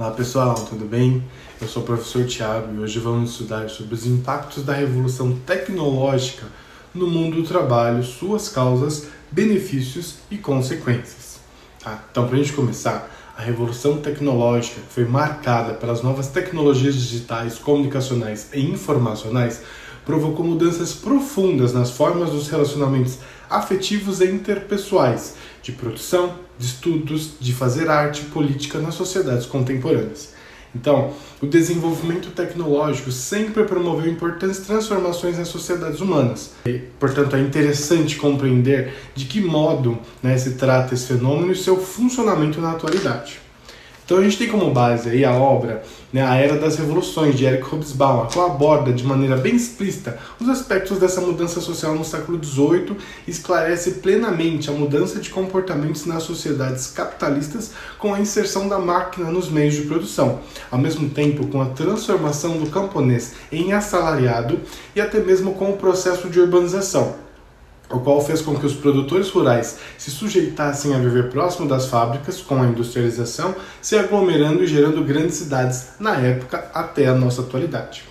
Olá pessoal, tudo bem? Eu sou o professor Thiago e hoje vamos estudar sobre os impactos da revolução tecnológica no mundo do trabalho, suas causas, benefícios e consequências. Então, para a gente começar, a revolução tecnológica foi marcada pelas novas tecnologias digitais, comunicacionais e informacionais, provocou mudanças profundas nas formas dos relacionamentos afetivos e interpessoais, de produção, de estudos, de fazer arte e política nas sociedades contemporâneas. Então, o desenvolvimento tecnológico sempre promoveu importantes transformações nas sociedades humanas. E, portanto, é interessante compreender de que modo se trata esse fenômeno e seu funcionamento na atualidade. Então a gente tem como base aí a obra A Era das Revoluções, de Eric Hobsbawm, que aborda de maneira bem explícita os aspectos dessa mudança social no século XVIII e esclarece plenamente a mudança de comportamentos nas sociedades capitalistas com a inserção da máquina nos meios de produção, ao mesmo tempo com a transformação do camponês em assalariado e até mesmo com o processo de urbanização, o qual fez com que os produtores rurais se sujeitassem a viver próximo das fábricas, com a industrialização, se aglomerando e gerando grandes cidades na época até a nossa atualidade.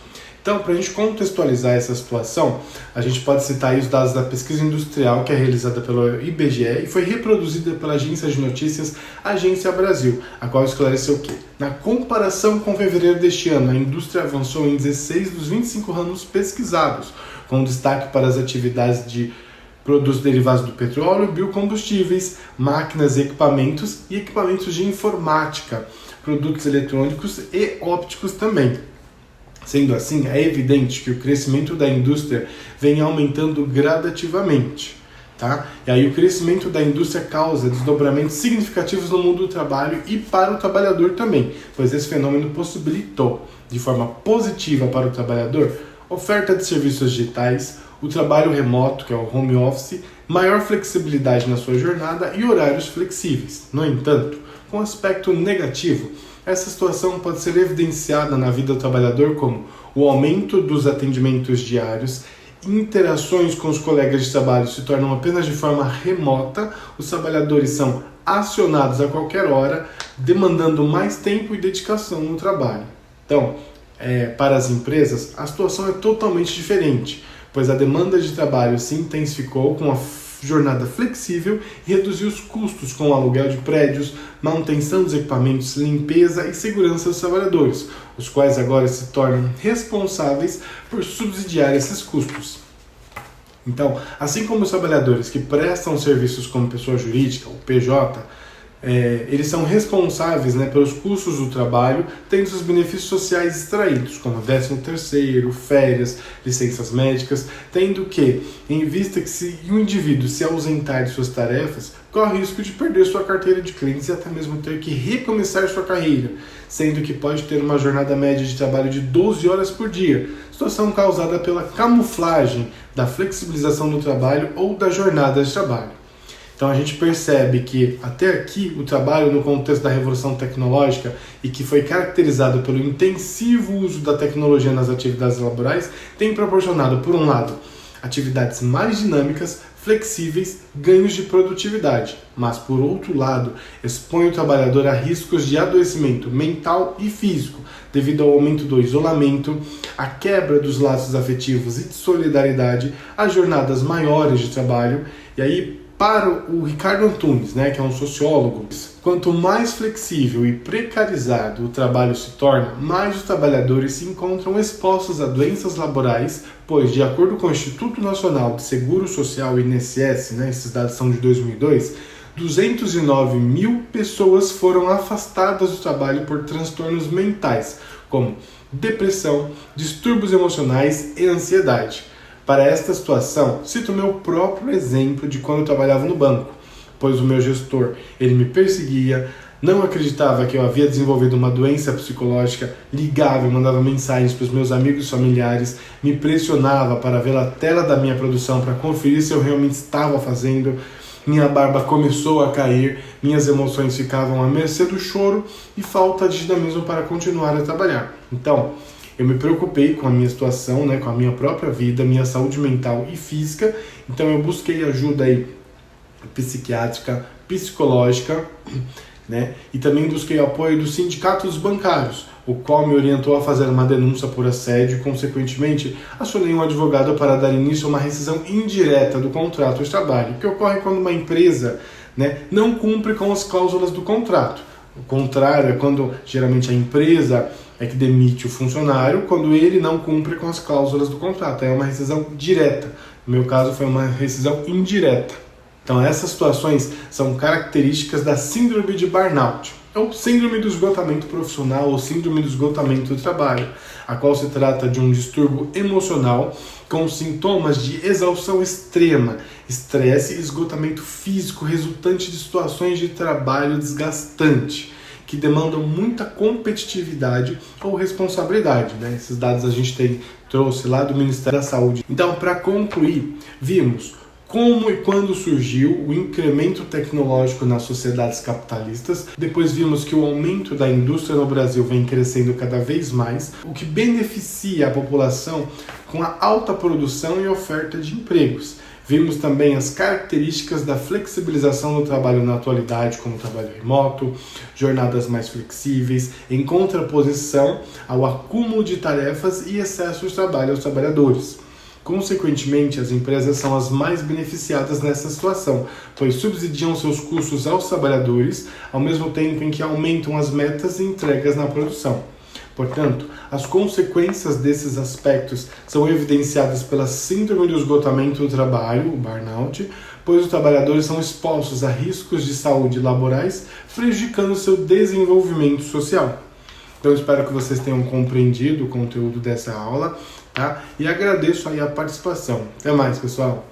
Então, para a gente contextualizar essa situação, a gente pode citar aí os dados da pesquisa industrial que é realizada pelo IBGE e foi reproduzida pela agência de notícias Agência Brasil, a qual esclareceu que, na comparação com fevereiro deste ano, a indústria avançou em 16 dos 25 ramos pesquisados, com destaque para as atividades de produtos derivados do petróleo, biocombustíveis, máquinas e equipamentos de informática, produtos eletrônicos e ópticos também. Sendo assim, é evidente que o crescimento da indústria vem aumentando gradativamente. E aí o crescimento da indústria causa desdobramentos significativos no mundo do trabalho e para o trabalhador também, pois esse fenômeno possibilitou, de forma positiva para o trabalhador, oferta de serviços digitais, o trabalho remoto, que é o home office, maior flexibilidade na sua jornada e horários flexíveis. No entanto, com aspecto negativo, essa situação pode ser evidenciada na vida do trabalhador como o aumento dos atendimentos diários, interações com os colegas de trabalho se tornam apenas de forma remota, os trabalhadores são acionados a qualquer hora, demandando mais tempo e dedicação no trabalho. Então, para as empresas, a situação é totalmente diferente, pois a demanda de trabalho se intensificou com a jornada flexível e reduziu os custos com o aluguel de prédios, manutenção dos equipamentos, limpeza e segurança dos trabalhadores, os quais agora se tornam responsáveis por subsidiar esses custos. Então, assim como os trabalhadores que prestam serviços como pessoa jurídica, o PJ, eles são responsáveis pelos custos do trabalho, tendo seus benefícios sociais extraídos, como 13º, férias, licenças médicas, tendo que, em vista que se um indivíduo se ausentar de suas tarefas, corre o risco de perder sua carteira de clientes e até mesmo ter que recomeçar sua carreira, sendo que pode ter uma jornada média de trabalho de 12 horas por dia, situação causada pela camuflagem da flexibilização do trabalho ou da jornada de trabalho. Então a gente percebe que até aqui o trabalho no contexto da revolução tecnológica e que foi caracterizado pelo intensivo uso da tecnologia nas atividades laborais tem proporcionado, por um lado, atividades mais dinâmicas, flexíveis, ganhos de produtividade, mas por outro lado expõe o trabalhador a riscos de adoecimento mental e físico devido ao aumento do isolamento, à quebra dos laços afetivos e de solidariedade, a jornadas maiores de trabalho. E aí, para o Ricardo Antunes, que é um sociólogo, quanto mais flexível e precarizado o trabalho se torna, mais os trabalhadores se encontram expostos a doenças laborais, pois, de acordo com o Instituto Nacional de Seguro Social, INSS, esses dados são de 2002, 209 mil pessoas foram afastadas do trabalho por transtornos mentais, como depressão, distúrbios emocionais e ansiedade. Para esta situação, cito o meu próprio exemplo de quando eu trabalhava no banco, pois o meu gestor, ele me perseguia, não acreditava que eu havia desenvolvido uma doença psicológica, ligava e mandava mensagens para os meus amigos e familiares, me pressionava para ver a tela da minha produção para conferir se eu realmente estava fazendo, minha barba começou a cair, minhas emoções ficavam à mercê do choro e falta de dinamismo para continuar a trabalhar. Então, eu me preocupei com a minha situação, com a minha própria vida, minha saúde mental e física, então eu busquei ajuda psiquiátrica, psicológica, né? E também busquei o apoio dos sindicatos bancários, o qual me orientou a fazer uma denúncia por assédio e, consequentemente, acionei um advogado para dar início a uma rescisão indireta do contrato de trabalho, que ocorre quando uma empresa, né, não cumpre com as cláusulas do contrato. O contrário é quando geralmente a empresa é que demite o funcionário quando ele não cumpre com as cláusulas do contrato. É uma rescisão direta. No meu caso foi uma rescisão indireta. Então essas situações são características da síndrome de burnout, ou síndrome do esgotamento profissional ou síndrome do esgotamento do trabalho, a qual se trata de um distúrbio emocional com sintomas de exaustão extrema, estresse e esgotamento físico resultante de situações de trabalho desgastante, que demandam muita competitividade ou responsabilidade, né? Esses dados a gente trouxe lá do Ministério da Saúde. Então, para concluir, vimos como e quando surgiu o incremento tecnológico nas sociedades capitalistas. Depois vimos que o aumento da indústria no Brasil vem crescendo cada vez mais, o que beneficia a população com a alta produção e oferta de empregos. Vimos também as características da flexibilização do trabalho na atualidade, como trabalho remoto, jornadas mais flexíveis, em contraposição ao acúmulo de tarefas e excesso de trabalho aos trabalhadores. Consequentemente, as empresas são as mais beneficiadas nessa situação, pois subsidiam seus custos aos trabalhadores, ao mesmo tempo em que aumentam as metas e entregas na produção. Portanto, as consequências desses aspectos são evidenciadas pela síndrome do esgotamento do trabalho, o burnout, pois os trabalhadores são expostos a riscos de saúde laborais, prejudicando seu desenvolvimento social. Então, espero que vocês tenham compreendido o conteúdo dessa aula, tá? E agradeço aí a participação. Até mais, pessoal!